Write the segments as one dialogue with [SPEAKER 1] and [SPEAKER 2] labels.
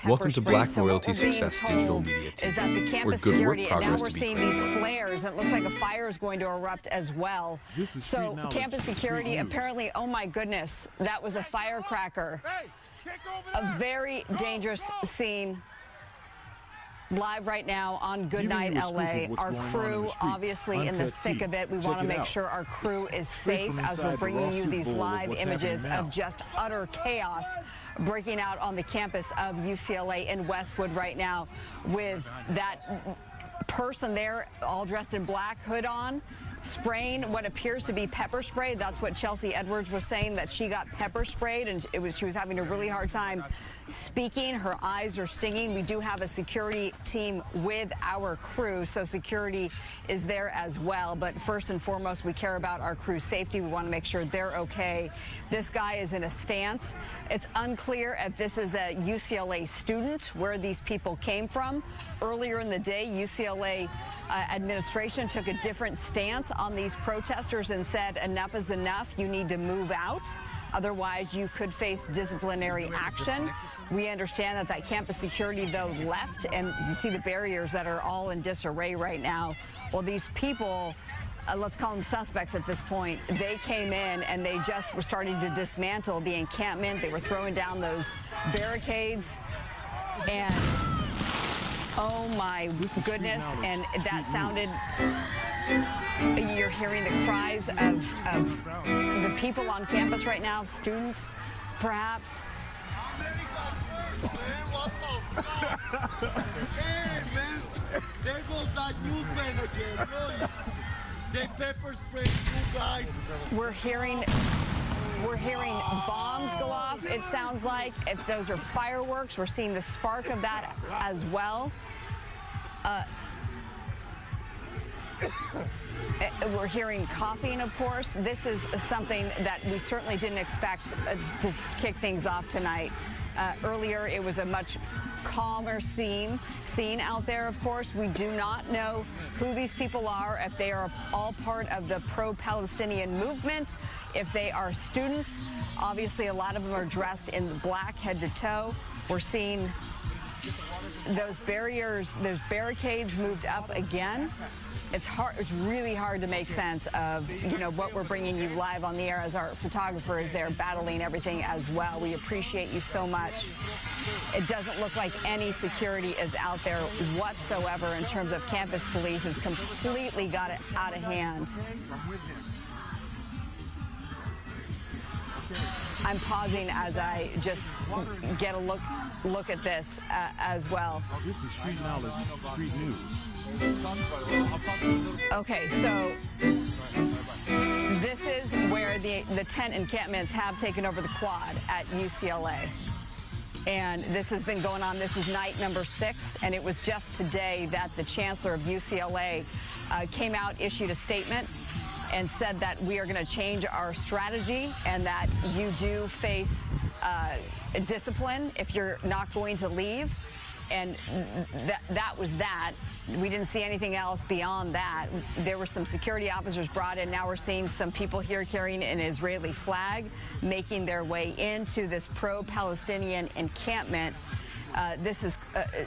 [SPEAKER 1] Welcome to Black Royalty Success Digital Media Team.
[SPEAKER 2] Is that the campus security, and now we're seeing these flares, and it looks like a fire is going to erupt as well. So campus security, apparently, oh my goodness, that was a firecracker. A very dangerous scene. Live right now on Goodnight LA. Our crew, obviously in the thick of it. We want to make sure our crew is safe as we're bringing you these live images of just utter chaos breaking out on the campus of UCLA in Westwood right now, with that person there all dressed in black, hood on, spraying what appears to be pepper spray. That's what Chelsea Edwards was saying, that she got pepper sprayed, and she was having a really hard time speaking. Her eyes are stinging. We do have a security team with our crew, so security is there as well. But first and foremost, we care about our crew's safety. We want to make sure they're okay. This guy is in a stance. It's unclear if this is a UCLA student, where these people came from. Earlier in the day, UCLA administration took a different stance on these protesters and said, enough is enough. You need to move out. Otherwise, you could face disciplinary action. We understand that campus security, though, left, and you see the barriers that are all in disarray right now. Well, these people, let's call them suspects at this point, they came in and they just were starting to dismantle the encampment. They were throwing down those barricades, and oh my goodness, and that sounded, you're hearing the cries of the people on campus right now, students, perhaps.
[SPEAKER 3] Hey, man, there goes that newsman again. They pepper sprayed two guys.
[SPEAKER 2] We're hearing bombs go off, it sounds like. If those are fireworks, we're seeing the spark of that as well. We're hearing coughing, of course. This is something that we certainly didn't expect to kick things off tonight. Earlier, it was a much calmer scene out there, of course. We do not know who these people are, if they are all part of the pro-Palestinian movement, if they are students. Obviously, a lot of them are dressed in black head to toe. We're seeing those barricades moved up again. It's really hard to make sense of, what we're bringing you live on the air, as our photographer is there battling everything as well. We appreciate you so much. It doesn't look like any security is out there whatsoever in terms of campus police. Has completely got it out of hand. I'm pausing as I just get a look at this as well.
[SPEAKER 4] This is street knowledge, street news.
[SPEAKER 2] Okay, so this is where the tent encampments have taken over the quad at UCLA. And this has been going on. This is night number 6, and it was just today that the chancellor of UCLA came out, issued a statement, and said that we are going to change our strategy, and that you do face discipline if you're not going to leave. And that was that. We didn't see anything else beyond that. There were some security officers brought in. Now we're seeing some people here carrying an Israeli flag, making their way into this pro-Palestinian encampment. This is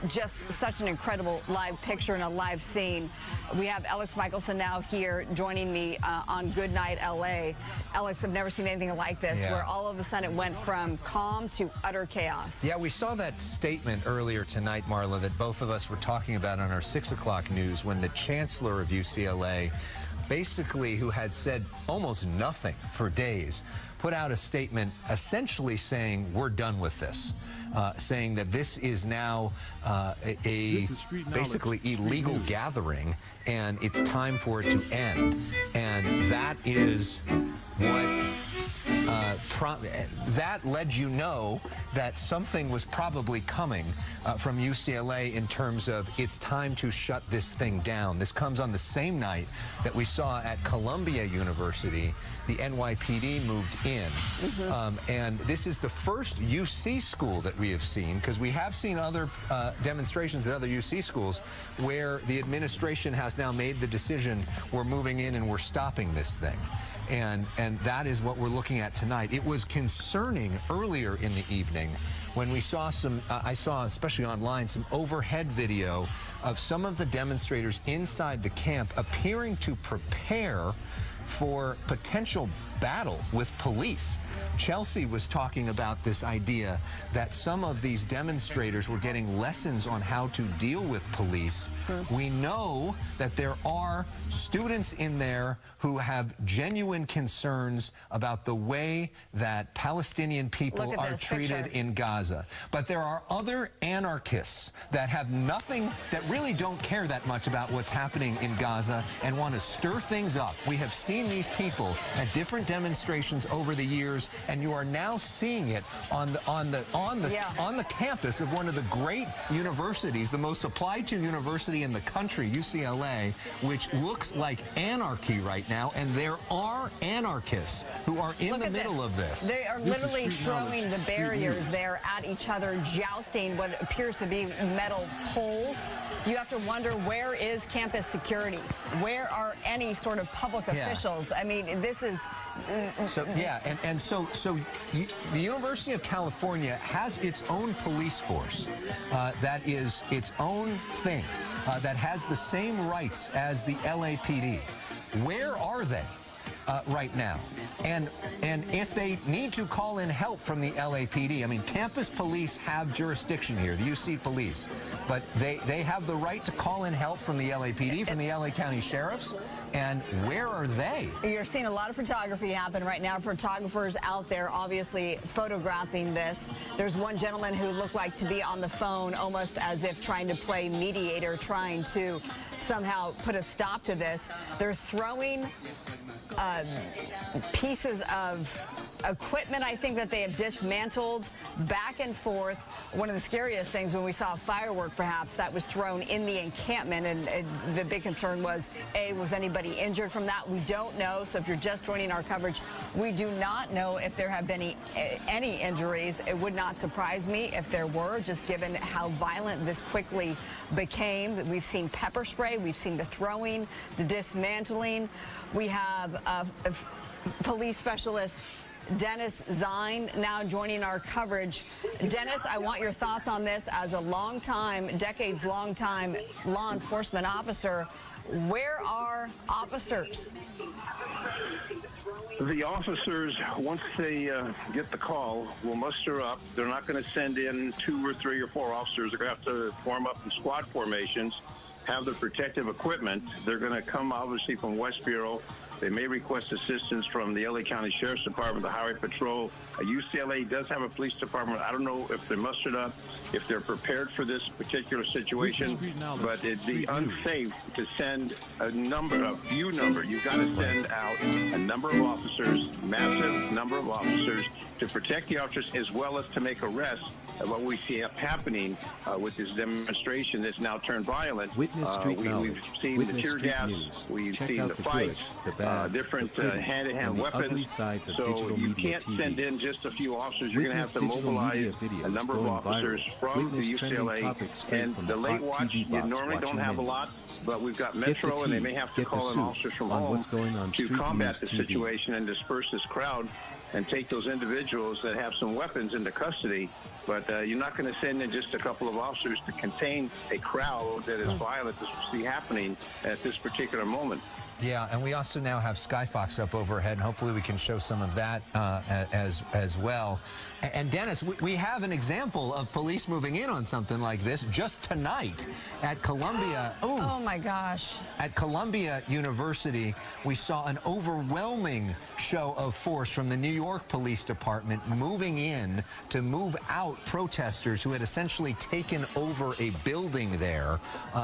[SPEAKER 2] just such an incredible live picture and a live scene. We have Alex Michelson now here joining me on Goodnight LA. Alex, I've never seen anything like this, where all of a sudden it went from calm to utter chaos.
[SPEAKER 5] Yeah, we saw that statement earlier tonight, Marla, that both of us were talking about on our 6 o'clock news, when the chancellor of UCLA, basically who had said almost nothing for days, put out a statement essentially saying, we're done with this. Saying that this is now basically illegal gathering, and it's time for it to end. And that is what that led you know that something was probably coming from UCLA in terms of it's time to shut this thing down. This comes on the same night that we saw at Columbia University, the NYPD moved in. And this is the first UC school that we have seen, because we have seen other demonstrations at other UC schools where the administration has now made the decision, we're moving in and we're stopping this thing. And that is what we're looking at that tonight. It was concerning earlier in the evening when we saw some, I saw especially online, some overhead video of some of the demonstrators inside the camp appearing to prepare for potential battle with police. Chelsea was talking about this idea that some of these demonstrators were getting lessons on how to deal with police. We know that there are students in there who have genuine concerns about the way that Palestinian people are treated in Gaza. But there are other anarchists that have nothing, that really don't care that much about what's happening in Gaza and want to stir things up. We have seen these people at different demonstrations over the years, and you are now seeing it on the campus of one of the great universities, the most applied to university in the country, UCLA, which looks like anarchy right now, and there are anarchists who are in the middle of this.
[SPEAKER 2] They are literally throwing the barriers there at each other, jousting what appears to be metal poles. You have to wonder, where is campus security? Where are any sort of public officials? I mean, this is...
[SPEAKER 5] The University of California has its own police force that is its own thing, that has the same rights as the LAPD. Where are they right now? And if they need to call in help from the LAPD, I mean, campus police have jurisdiction here, the UC police, but they have the right to call in help from the LAPD, from the LA County Sheriffs. And where are they? You're
[SPEAKER 2] seeing a lot of photography happen right now. Photographers out there obviously photographing this. There's one gentleman who looked like to be on the phone, almost as if trying to play mediator, trying to somehow put a stop to this. They're throwing pieces of equipment, I think, that they have dismantled back and forth. One of the scariest things when we saw a firework, perhaps, that was thrown in the encampment, and the big concern was, A, was anybody injured from that? We don't know. So if you're just joining our coverage, we do not know if there have been any injuries. It would not surprise me if there were, just given how violent this quickly became. We've seen pepper spray, we've seen the throwing, the dismantling. We have police specialist Dennis Zine now joining our coverage. Dennis, I want your thoughts on this as a decades-long-time law enforcement officer. Where are officers?
[SPEAKER 6] The officers, once they get the call, will muster up. They're not going to send in 2 or 3 or 4 officers. They're going to have to form up in squad formations, have the protective equipment. They're going to come, obviously, from West Bureau. They may request assistance from the LA County Sheriff's Department, the Highway Patrol. UCLA does have a police department. I don't know if they're mustered up, if they're prepared for this particular situation, but it'd be unsafe to send a few number. You've got to send out a number of officers, massive number of officers, to protect the officers as well as to make arrests. What we see happening with this demonstration that's now turned violent.
[SPEAKER 4] Witness Street
[SPEAKER 6] we've seen the tear gas, we've seen the fights, different hand-to-hand weapons. So you can't send in just a few officers. You're going to have to mobilize a number of officers from the UCLA. And the late watch, you normally don't have a lot, but we've got Metro, and they may have to call in officers from home to combat the situation and disperse this crowd and take those individuals that have some weapons into custody. But you're not going to send in just a couple of officers to contain a crowd that is violent, as we see happening at this particular moment.
[SPEAKER 5] Yeah, and we also now have Skyfox up overhead, and hopefully we can show some of that as well. And Dennis, we have an example of police moving in on something like this just tonight at Columbia.
[SPEAKER 2] Oh my gosh.
[SPEAKER 5] At Columbia University, we saw an overwhelming show of force from the New York Police Department moving in to move out protesters who had essentially taken over a building there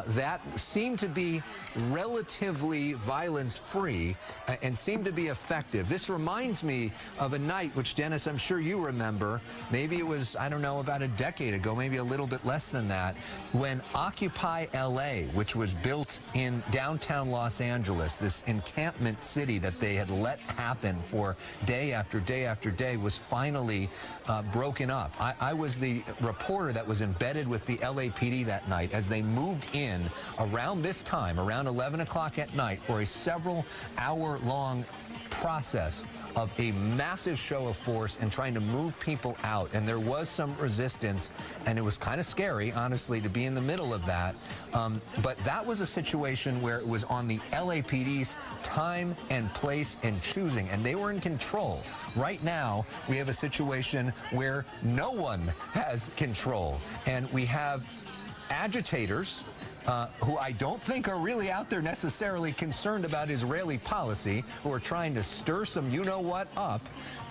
[SPEAKER 5] that seemed to be relatively violence-free and seemed to be effective. This reminds me of a night, which, Dennis, I'm sure you remember. Maybe it was, I don't know, about a decade ago, maybe a little bit less than that, when Occupy LA, which was built in downtown Los Angeles, this encampment city that they had let happen for day after day after day, was finally broken up. I was the reporter that was embedded with the LAPD that night as they moved in around this time, around 11 o'clock at night, for a several-hour-long process of a massive show of force and trying to move people out. And there was some resistance, and it was kind of scary, honestly, to be in the middle of that. But that was a situation where it was on the LAPD's time and place and choosing, and they were in control. Right now, we have a situation where no one has control, and we have agitators who I don't think are really out there necessarily concerned about Israeli policy, who are trying to stir some you-know-what up,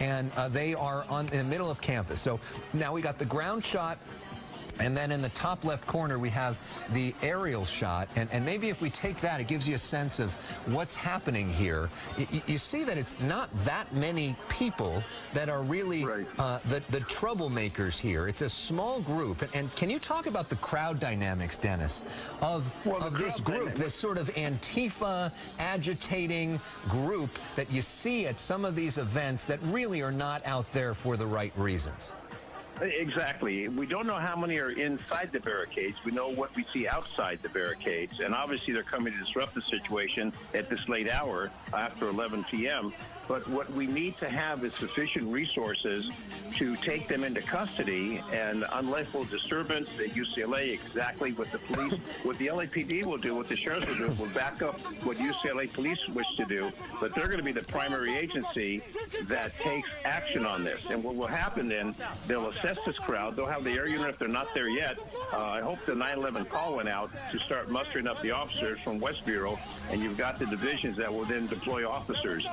[SPEAKER 5] and they are in the middle of campus. So now we got the ground shot, and then in the top left corner, we have the aerial shot. And maybe if we take that, it gives you a sense of what's happening here. You see that it's not that many people that are really the troublemakers here. It's a small group. And can you talk about the crowd dynamics, Dennis, of this group, this sort of Antifa agitating group that you see at some of these events that really are not out there for the right reasons?
[SPEAKER 6] Exactly. We don't know how many are inside the barricades. We know what we see outside the barricades. And obviously they're coming to disrupt the situation at this late hour after 11 p.m. But what we need to have is sufficient resources to take them into custody. And unlawful disturbance at UCLA, exactly what the police, what the LAPD will do, what the sheriffs will do, will back up what UCLA police wish to do. But they're going to be the primary agency that takes action on this. And what will happen then, they'll assess this crowd. They'll have the air unit if they're not there yet. I hope the 9/11 call went out to start mustering up the officers from West Bureau, and you've got the divisions that will then deploy officers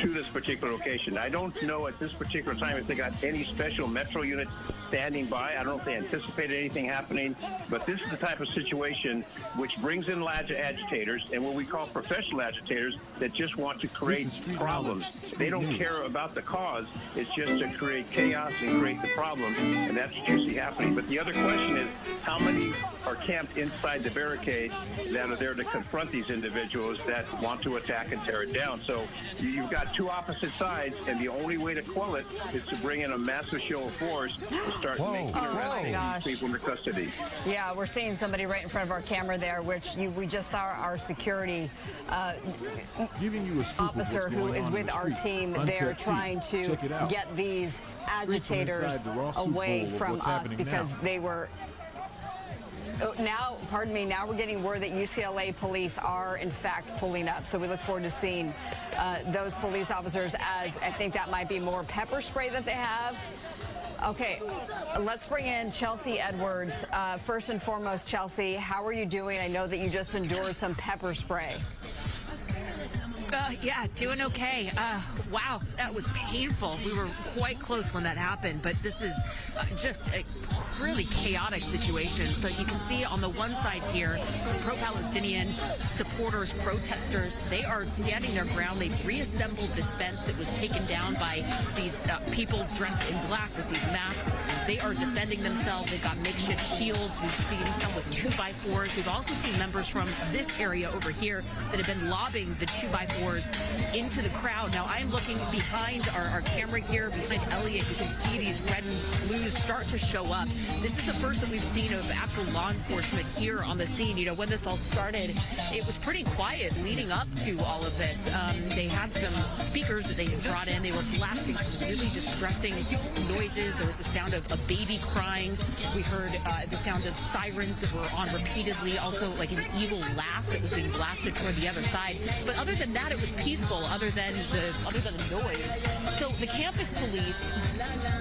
[SPEAKER 6] to this particular location. I don't know at this particular time if they got any special metro units standing by. I don't know if they anticipated anything happening, but this is the type of situation which brings in large agitators and what we call professional agitators that just want to create problems. They don't care about the cause. It's just to create chaos and create the problem, and that's what you see happening. But the other question is, how many are camped inside the barricade that are there to confront these individuals that want to attack and tear it down? So you've got two opposite sides, and the only way to quell it is to bring in a massive show of force to start making these people into custody.
[SPEAKER 2] Yeah, we're seeing somebody right in front of our camera there, which we just saw our security officer who is with our team there trying to get these agitators away from us because they were now we're getting word that UCLA police are in fact pulling up, so we look forward to seeing those police officers, as I think that might be more pepper spray that they have. Okay, let's bring in Chelsea Edwards. First and foremost, Chelsea, how are you doing? I know that you just endured some pepper spray.
[SPEAKER 7] Yeah, doing okay. Wow, that was painful. We were quite close when that happened, but this is just a really chaotic situation. So you can see on the one side here, pro-Palestinian supporters, protesters, they are standing their ground. They've reassembled this fence that was taken down by these people dressed in black with these masks. They are defending themselves. They've got makeshift shields. We've seen some with 2x4s. We've also seen members from this area over here that have been lobbing the 2x4s into the crowd. Now I'm looking behind our camera here, behind Elliot. You can see these red and blues start to show up. This is the first that we've seen of actual law enforcement here on the scene. You know, when this all started, it was pretty quiet leading up to all of this. They had some speakers that they had brought in. They were blasting some really distressing noises. There was the sound of a baby crying. We heard the sound of sirens that were on repeatedly, also like an evil laugh that was being blasted toward the other side. But other than that, it was peaceful, other than the noise. So the campus police,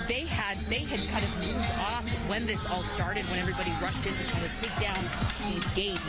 [SPEAKER 7] they had kind of moved off when this all started, when everybody rushed in to kind of take down these gates,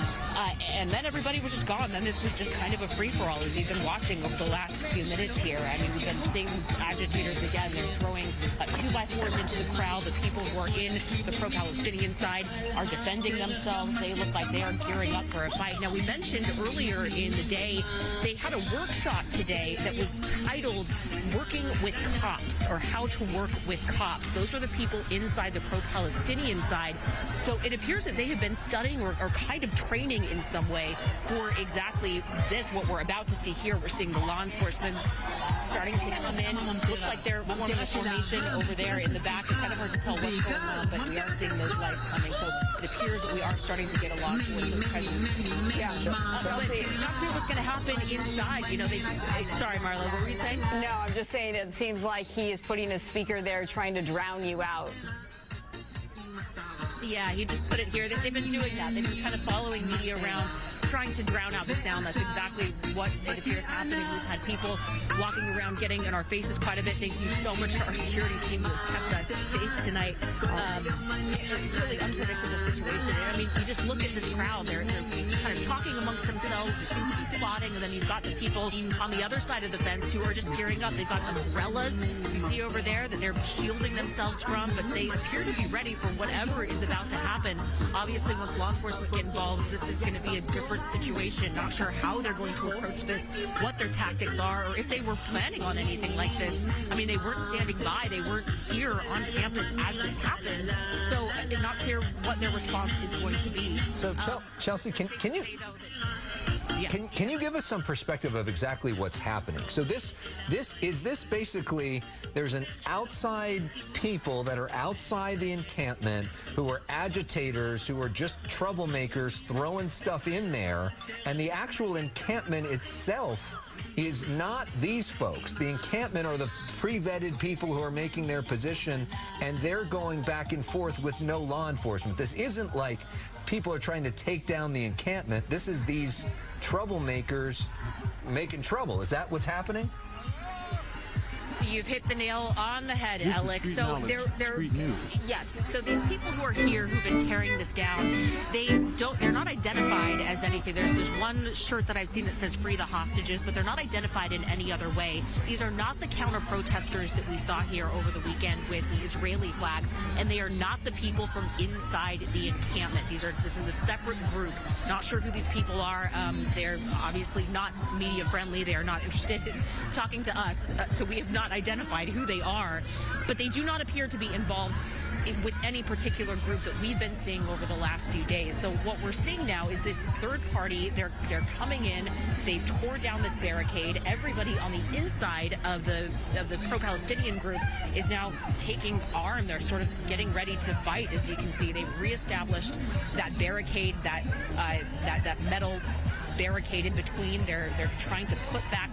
[SPEAKER 7] and then everybody was just gone. Then this was just kind of a free-for-all, as you've been watching over the last few minutes here. I mean, we've been seeing these agitators again. They're throwing 2x4s into the crowd. The people who are in the pro-Palestinian side are defending themselves. They look like they are gearing up for a fight. Now, we mentioned earlier in the day, they had a workshop today that was titled Working with Cops, or How to Work with Cops. Those are the people inside the pro-Palestinian side. So it appears that they have been studying or kind of training in some way for exactly this, what we're about to see here. We're seeing the law enforcement starting to come in. Looks like they're forming a formation over there in the back. It's kind of hard to tell what's going on, but we are seeing those lights coming. So it appears that we are starting to get a lot more of the presence.
[SPEAKER 2] Yeah,
[SPEAKER 7] But it's not clear what's going to happen inside. You know, sorry, Marla, what were you saying?
[SPEAKER 2] No, I'm just saying it seems like he is putting a speaker there trying to drown you out.
[SPEAKER 7] Yeah, he just put it here. They've been doing that. They've been kind of following me around, trying to drown out the sound. That's exactly what it appears happening. We've had people walking around getting in our faces quite a bit. Thank you so much to our security team who has kept us safe tonight. Really unpredictable situation. I mean, you just look at this crowd. They're kind of talking amongst themselves. They seem to be plotting. And then you've got the people on the other side of the fence who are just gearing up. They've got umbrellas you see over there that they're shielding themselves from, but they appear to be ready for whatever is about to happen. Obviously, once law enforcement get involved, this is going to be a different situation. Not sure how they're going to approach this, what their tactics are, or if they were planning on anything like this. I mean, they weren't standing by. They weren't here on campus as this happened. So it's not clear what their response is going to be.
[SPEAKER 5] So, Chelsea, can you...
[SPEAKER 7] Yeah.
[SPEAKER 5] Can you give us some perspective of exactly what's happening? So this basically, there's an outside people that are outside the encampment who are agitators, who are just troublemakers throwing stuff in there, and the actual encampment itself is not these folks. The encampment are the pre-vetted people who are making their position, and they're going back and forth with no law enforcement. This isn't like people are trying to take down the encampment. This is these troublemakers making trouble. Is that what's happening?
[SPEAKER 7] You've hit the nail on the head,
[SPEAKER 4] This
[SPEAKER 7] Alex.
[SPEAKER 4] is
[SPEAKER 7] So
[SPEAKER 4] Street
[SPEAKER 7] they're
[SPEAKER 4] Street News.
[SPEAKER 7] yes. So these people who are here who've been tearing this down, they're not identified as anything. There's one shirt that I've seen that says "Free the Hostages," but they're not identified in any other way. These are not the counter protesters that we saw here over the weekend with the Israeli flags, and they are not the people from inside the encampment. This is a separate group. Not sure who these people are. They're obviously not media friendly. They are not interested in talking to us, so we have not identified who they are, but they do not appear to be involved with any particular group that we've been seeing over the last few days. So what we're seeing now is this third party. They're coming in. They've tore down this barricade. Everybody on the inside of the pro-Palestinian group is now taking arm. They're sort of getting ready to fight. As you can see, they've reestablished that barricade, that metal barricade in between. They're trying to put back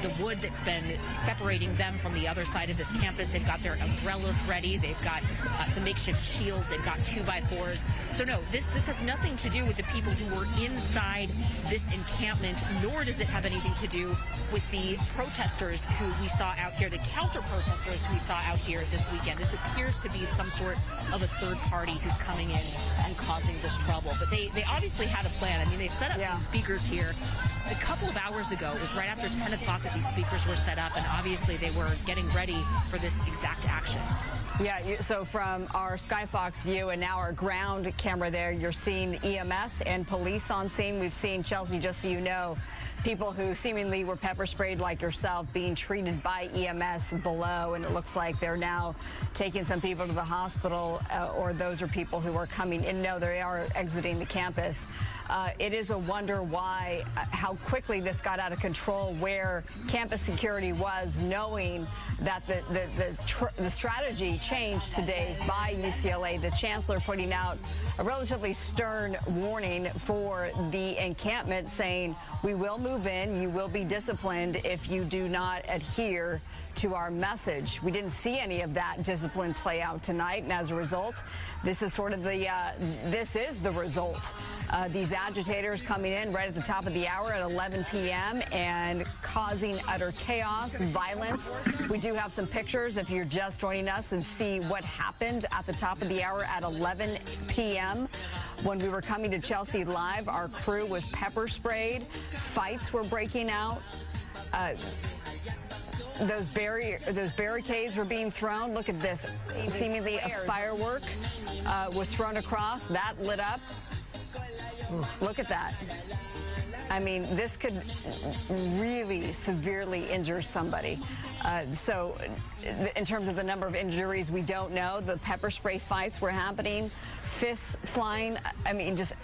[SPEAKER 7] the wood that's been separating them from the other side of this campus. They've got their umbrellas ready. They've got some makeshift shields. They've got 2x4s. So no, this has nothing to do with the people who were inside this encampment, nor does it have anything to do with the protesters who we saw out here, the counter-protesters who we saw out here this weekend. This appears to be some sort of a third party who's coming in and causing this trouble. But they obviously had a plan. I mean, they set up these speakers here a couple of hours ago. It was right after 10 o'clock that these speakers were set up, and obviously they were getting ready for this exact action.
[SPEAKER 2] Yeah, so from our Skyfox view and now our ground camera there, you're seeing EMS and police on scene. We've seen, Chelsea, just so you know, people who seemingly were pepper sprayed like yourself being treated by EMS below, and it looks like they're now taking some people to the hospital, or those are people who are coming in. No, they are exiting the campus. It is a wonder why, how quickly this got out of control, where campus security was, knowing that the strategy changed today by UCLA. The chancellor putting out a relatively stern warning for the encampment, saying, we will move in, you will be disciplined if you do not adhere to our message. We didn't see any of that discipline play out tonight, and as a result, this is sort of this is the result. These agitators coming in right at the top of the hour at 11 p.m. and causing utter chaos, violence. We do have some pictures if you're just joining us, and see what happened at the top of the hour at 11 p.m. When we were coming to Chelsea Live, our crew was pepper sprayed. Fights were breaking out. Those barricades were being thrown. Look at this. Seemingly a firework was thrown across. That lit up. Look at that. I mean, this could really severely injure somebody. So in terms of the number of injuries, we don't know. The pepper spray fights were happening, fists flying. I mean, just,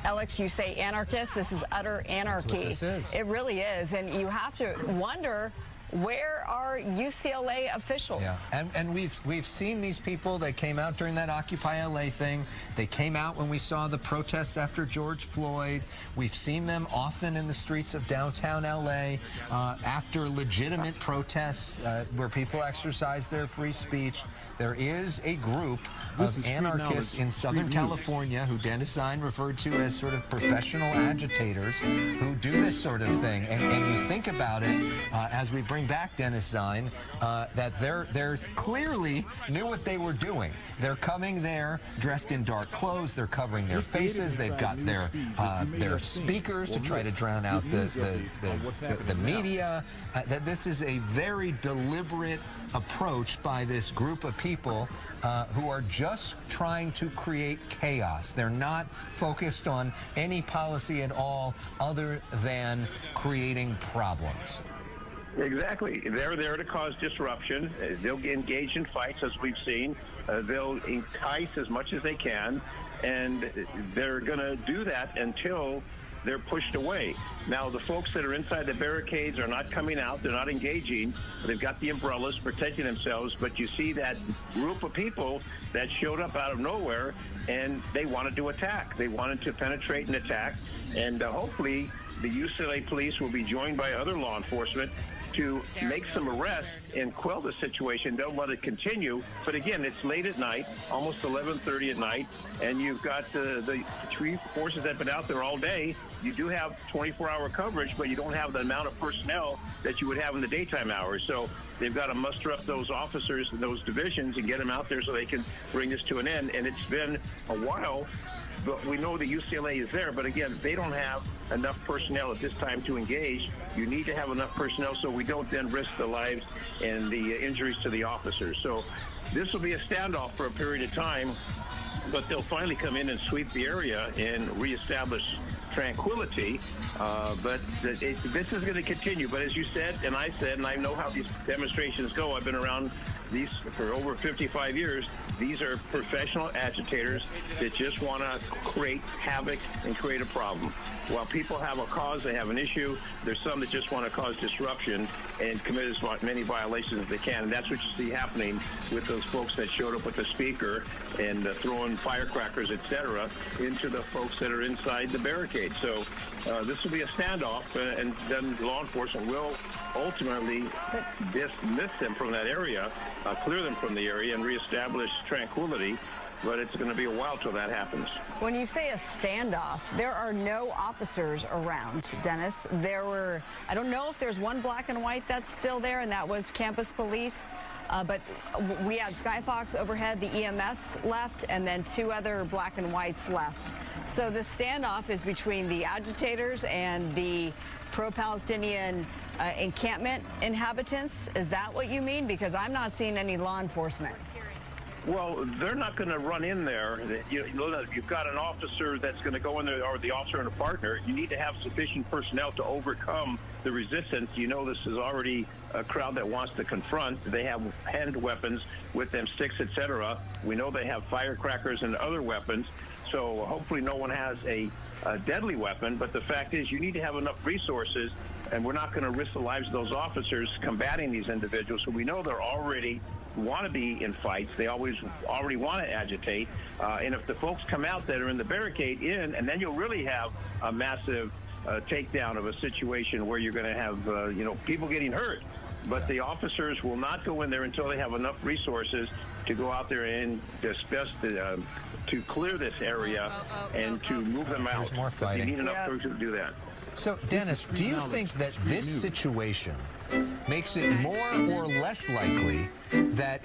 [SPEAKER 2] Alex, you say anarchist. This is utter anarchy.
[SPEAKER 5] That's what this is.
[SPEAKER 2] It really is. And you have to wonder Where are UCLA officials?
[SPEAKER 5] Yeah, and we've seen these people. They came out during that Occupy LA thing. They came out when we saw the protests after George Floyd. We've seen them often in the streets of downtown LA after legitimate protests where people exercise their free speech. There is a group of anarchists in Southern California who Dennis Zine referred to as sort of professional agitators who do this sort of thing. And you think about it as we bring back Dennis Zine, that they're clearly knew what they were doing. They're coming there dressed in dark clothes. They're covering their faces. They've got their speakers to try to drown out the media. That this is a very deliberate approach by this group of people who are just trying to create chaos. They're not focused on any policy at all other than creating problems.
[SPEAKER 6] Exactly. They're there to cause disruption. They'll engage in fights, as we've seen. They'll entice as much as they can, and they're going to do that until they're pushed away. Now, the folks that are inside the barricades are not coming out. They're not engaging. They've got the umbrellas protecting themselves, but you see that group of people that showed up out of nowhere, and they wanted to attack. They wanted to penetrate and attack, and hopefully the UCLA police will be joined by other law enforcement to make some arrests and quell the situation. Don't let it continue. But again, it's late at night, almost 11:30 at night, and you've got the three forces that have been out there all day. You do have 24-hour coverage, but you don't have the amount of personnel that you would have in the daytime hours. So they've got to muster up those officers and those divisions and get them out there so they can bring this to an end. And it's been a while, but we know the UCLA is there. But again, they don't have enough personnel at this time to engage. You need to have enough personnel so we don't then risk the lives and the injuries to the officers. So this will be a standoff for a period of time, but they'll finally come in and sweep the area and reestablish tranquility. But this is going to continue. But as you said, and I said, and I know how these demonstrations go. I've been around these for over 55 years. These are professional agitators that just want to create havoc and create a problem. While people have a cause, they have an issue, there's some that just want to cause disruption and commit as many violations as they can. And that's what you see happening with those folks that showed up with the speaker and throwing firecrackers, etc., into the folks that are inside the barricade. So this will be a standoff, and then law enforcement will ultimately dismiss them from that area, clear them from the area, and reestablish tranquility. But it's going to be a while till that happens.
[SPEAKER 2] When you say a standoff, there are no officers around, Dennis. I don't know if there's one black and white that's still there, and that was campus police. But we had Skyfox overhead, the EMS left, and then two other black and whites left. So the standoff is between the agitators and the pro-Palestinian encampment inhabitants. Is that what you mean? Because I'm not seeing any law enforcement.
[SPEAKER 6] Well, they're not going to run in there. You've got an officer that's going to go in there, or the officer and a partner. You need to have sufficient personnel to overcome the resistance. You know, this is already a crowd that wants to confront. They have hand weapons with them, sticks, etc. We know they have firecrackers and other weapons. So hopefully no one has a deadly weapon. But the fact is, you need to have enough resources, and we're not going to risk the lives of those officers combating these individuals who we know they're already want to be in fights. They already want to agitate. And if the folks come out that are in the barricade and then you'll really have a massive takedown of a situation where you're going to have, people getting hurt. But the officers will not go in there until they have enough resources to go out there and discuss to clear this area and to move them out.
[SPEAKER 5] There's more fighting.
[SPEAKER 6] You need enough troops to do that.
[SPEAKER 5] So, Dennis, do you think that this situation makes it more or less likely that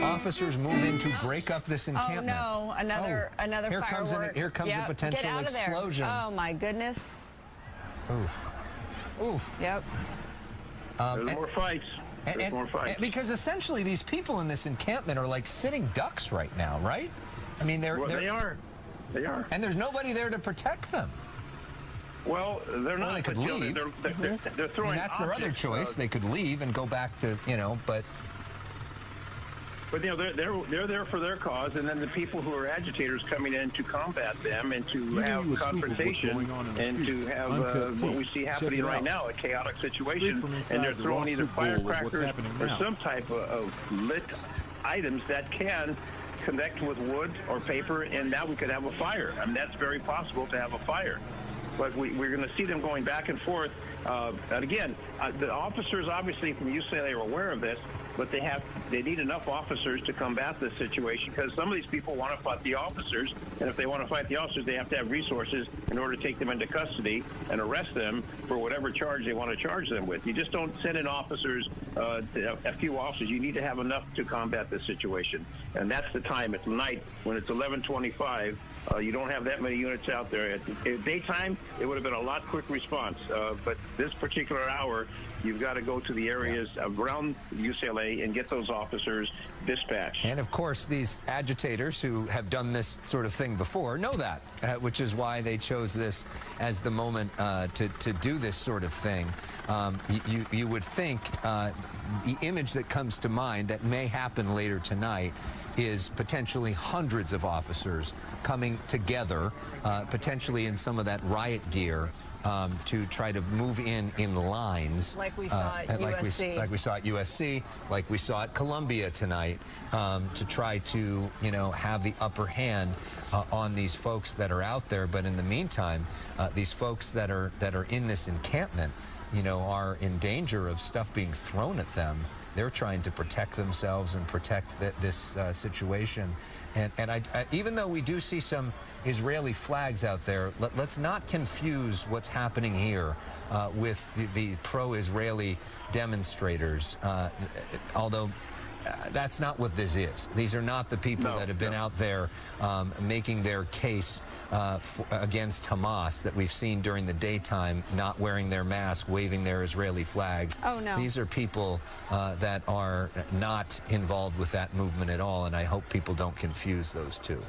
[SPEAKER 5] officers move in to break up this encampment?
[SPEAKER 2] Oh, no, another firework.
[SPEAKER 5] Here comes a potential explosion.
[SPEAKER 2] Oh, my goodness.
[SPEAKER 5] Oof.
[SPEAKER 2] Yep.
[SPEAKER 6] There's more fights. There's more fights.
[SPEAKER 5] Because essentially these people in this encampment are like sitting ducks right now, right? I mean, they are.
[SPEAKER 6] They are.
[SPEAKER 5] And there's nobody there to protect them.
[SPEAKER 6] Well, they're not.
[SPEAKER 5] Well, they could leave.
[SPEAKER 6] They're throwing.
[SPEAKER 5] That's their other choice. They could leave and go back to, but.
[SPEAKER 6] But they're there for their cause, and then the people who are agitators coming in to combat them and to have confrontation and to have what we see happening right now, a chaotic situation, and they're throwing either firecrackers or some type of lit items that can connect with wood or paper, and now we could have a fire. I mean, that's very possible to have a fire. But we're going to see them going back and forth. And again, the officers obviously from UCLA are aware of this, but they need enough officers to combat this situation, because some of these people want to fight the officers, and if they want to fight the officers, they have to have resources in order to take them into custody and arrest them for whatever charge they want to charge them with. You just don't send in officers, a few officers. You need to have enough to combat this situation, and that's the time. It's night when it's 11:25. You don't have that many units out there. At daytime, it would have been a lot quick response. But this particular hour, you've got to go to the areas around UCLA and get those officers dispatched.
[SPEAKER 5] And of course, these agitators who have done this sort of thing before know that, which is why they chose this as the moment to do this sort of thing. You would think the image that comes to mind that may happen later tonight is potentially hundreds of officers coming together, potentially in some of that riot gear, to try to move in lines.
[SPEAKER 2] Like we saw at USC.
[SPEAKER 5] Like we saw at USC, like we saw at Columbia tonight, to try to, have the upper hand on these folks that are out there. But in the meantime, these folks that are in this encampment, are in danger of stuff being thrown at them. They're trying to protect themselves and protect this situation. And even though we do see some Israeli flags out there, let's not confuse what's happening here with the pro-Israeli demonstrators, although that's not what this is. These are not the people that have been out there making their case against Hamas that we've seen during the daytime, not wearing their mask, waving their Israeli flags.
[SPEAKER 2] Oh, no.
[SPEAKER 5] These are people that are not involved with that movement at all, and I hope people don't confuse those two.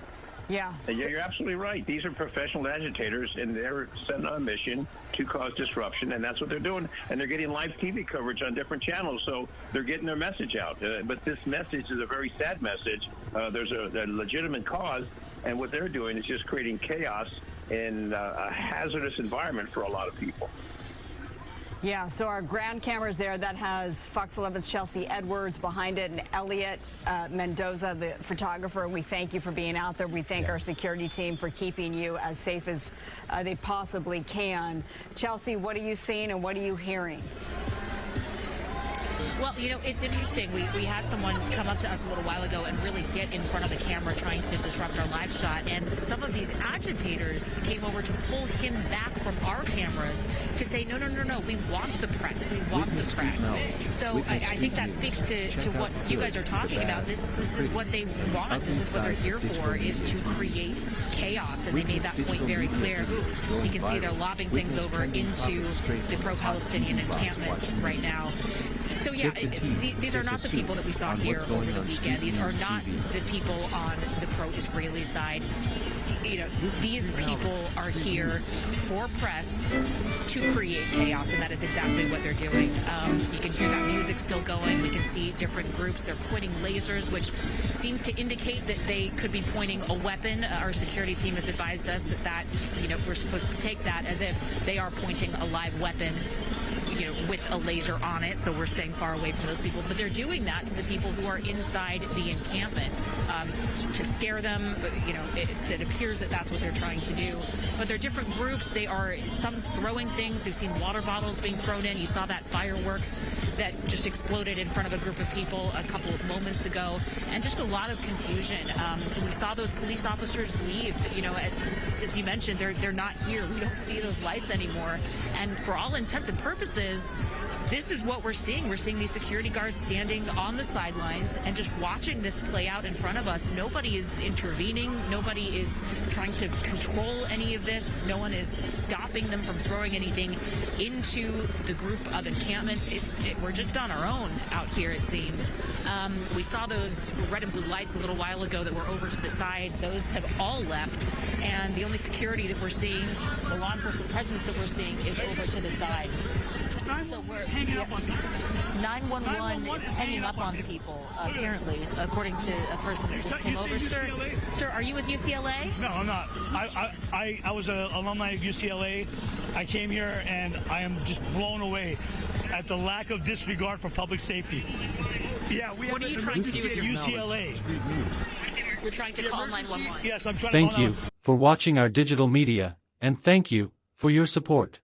[SPEAKER 2] Yeah.
[SPEAKER 6] You're absolutely right. These are professional agitators, and they're sent on a mission to cause disruption, and that's what they're doing. And they're getting live TV coverage on different channels, so they're getting their message out. But this message is a very sad message. There's a legitimate cause, and what they're doing is just creating chaos and a hazardous environment for a lot of people.
[SPEAKER 2] Yeah, so our ground cameras there, that has Fox 11's Chelsea Edwards behind it, and Elliot Mendoza, the photographer. We thank you for being out there. We thank our security team for keeping you as safe as they possibly can. Chelsea, what are you seeing and what are you hearing?
[SPEAKER 7] Well, it's interesting. We had someone come up to us a little while ago and really get in front of the camera trying to disrupt our live shot. And some of these agitators came over to pull him back from our cameras to say, no, we want the press. We want the press. So I think that speaks to what you guys are talking about. This is what they want. This is what they're here for, is to create chaos. And they made that point very clear. You can see they're lobbing things over into the pro-Palestinian encampment right now. So, yeah, these are not the people that we saw here over the weekend. These are not the people on the pro-Israeli side. These people are here for press to create chaos, and that is exactly what they're doing. You can hear that music still going. We can see different groups. They're pointing lasers, which seems to indicate that they could be pointing a weapon. Our security team has advised us that we're supposed to take that as if they are pointing a live weapon, with a laser on it, so we're staying far away from those people. But they're doing that to the people who are inside the encampment to scare them. It appears that that's what they're trying to do. But they're different groups. They are some throwing things. We've seen water bottles being thrown in. You saw that firework that just exploded in front of a group of people a couple of moments ago, and just a lot of confusion. We saw those police officers leave. As you mentioned, they're not here. We don't see those lights anymore. And for all intents and purposes, this is what we're seeing. We're seeing these security guards standing on the sidelines and just watching this play out in front of us. Nobody is intervening. Nobody is trying to control any of this. No one is stopping them from throwing anything into the group of encampments. We're just on our own out here, it seems. We saw those red and blue lights a little while ago that were over to the side. Those have all left. And the only security that we're seeing, the law enforcement presence that we're seeing, is over to the side.
[SPEAKER 4] So we're hanging up on me.
[SPEAKER 7] 911 is hanging up on people, apparently, according to a person that just came over. Sir, are you with UCLA?
[SPEAKER 8] No, I'm not. I was an alumni of UCLA. I came here, and I am just blown away at the lack of disregard for public safety. Yeah, we.
[SPEAKER 7] What are you trying to do with your
[SPEAKER 8] UCLA?
[SPEAKER 7] You're trying to call 911.
[SPEAKER 8] Yes, I'm trying to
[SPEAKER 9] Thank
[SPEAKER 8] call
[SPEAKER 9] you for watching our digital media, and thank you for your support.